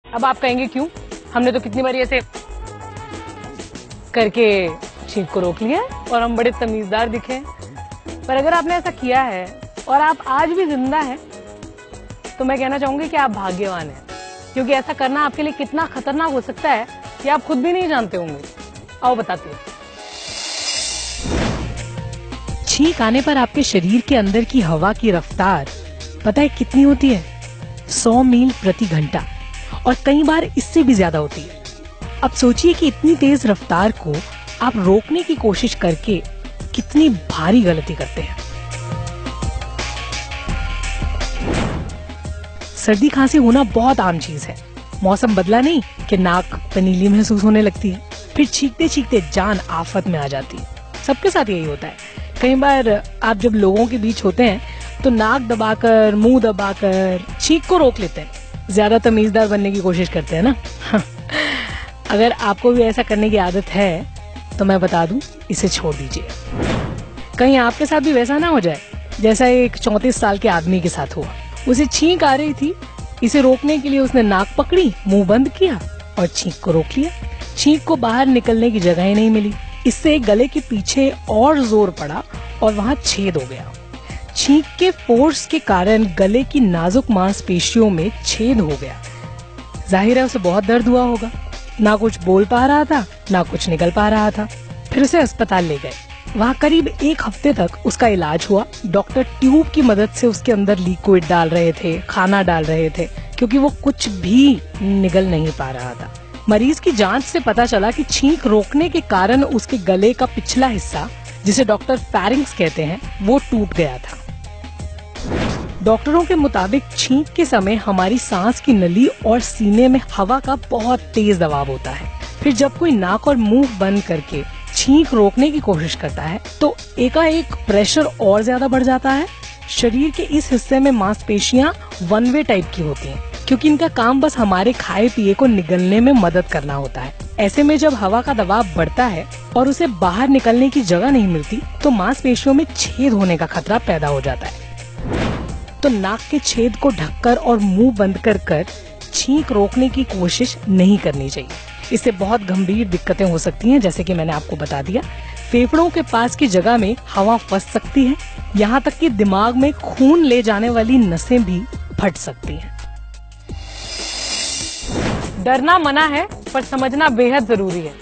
अब आप कहेंगे क्यों? हमने तो कितनी बार ऐसे करके छींक को रोक लिया है और हम बड़े तमीजदार दिखे हैं। पर अगर आपने ऐसा किया है और आप आज भी जिंदा हैं, तो मैं कहना चाहूंगी कि आप भाग्यवान हैं, क्योंकि ऐसा करना आपके लिए कितना खतरनाक हो सकता है कि आप खुद भी नहीं जानते होंगे। आओ बताते हैं। छींक आने पर आपके शरीर के अंदर की हवा की रफ्तार पता है कितनी होती है? 100 मील प्रति घंटा, और कई बार इससे भी ज्यादा होती है। अब सोचिए कि इतनी तेज रफ्तार को आप रोकने की कोशिश करके कितनी भारी गलती करते हैं। सर्दी खांसी होना बहुत आम चीज है। मौसम बदला नहीं कि नाक पनीली महसूस होने लगती है, फिर चीखते चीखते जान आफत में आ जाती है। सबके साथ यही होता है। कई बार आप जब लोगों के बीच होते हैं तो नाक दबाकर, मुंह दबाकर छींक को रोक लेते हैं, ज्यादा तमीजदार बनने की कोशिश करते हैं ना। अगर आपको भी ऐसा करने की आदत है तो मैं बता दूं, इसे छोड़ दीजिए। कहीं आपके साथ भी वैसा ना हो जाए जैसा एक 34 साल के आदमी के साथ हुआ। उसे छींक आ रही थी, इसे रोकने के लिए उसने नाक पकड़ी, मुंह बंद किया और छींक को रोक लिया। छींक को बाहर निकलने की जगह ही नहीं मिली। इससे गले के पीछे और जोर पड़ा और वहां छेद हो गया। छींक के फोर्स के कारण गले की नाजुक मांसपेशियों में छेद हो गया। जाहिर है उसे बहुत दर्द हुआ होगा। ना कुछ बोल पा रहा था, ना कुछ निकल पा रहा था। फिर उसे अस्पताल ले गए। वहाँ करीब 1 हफ्ते तक उसका इलाज हुआ। डॉक्टर ट्यूब की मदद से उसके अंदर लिक्विड डाल रहे थे, खाना डाल रहे थे, क्योंकि वो कुछ भी निगल नहीं पा रहा था। मरीज की जांच से पता चला कि छींक रोकने के कारण उसके गले का पिछला हिस्सा, जिसे डॉक्टर फेरिंग्स कहते हैं, वो टूट गया था। डॉक्टरों के मुताबिक छींक के समय हमारी सांस की नली और सीने में हवा का बहुत तेज दबाव होता है। फिर जब कोई नाक और मुंह बंद करके छींक रोकने की कोशिश करता है तो एकाएक प्रेशर और ज्यादा बढ़ जाता है। शरीर के इस हिस्से में मांसपेशियां वन वे टाइप की होती हैं, क्योंकि इनका काम बस हमारे खाए पिए को निगलने में मदद करना होता है। ऐसे में जब हवा का दबाव बढ़ता है और उसे बाहर निकलने की जगह नहीं मिलती तो मांसपेशियों में छेद होने का खतरा पैदा हो जाता है। तो नाक के छेद को ढककर और मुंह बंद कर छींक रोकने की कोशिश नहीं करनी चाहिए। इससे बहुत गंभीर दिक्कतें हो सकती हैं, जैसे कि मैंने आपको बता दिया। फेफड़ों के पास की जगह में हवा फंस सकती है, यहाँ तक कि दिमाग में खून ले जाने वाली नसें भी फट सकती हैं। डरना मना है, पर समझना बेहद जरूरी है।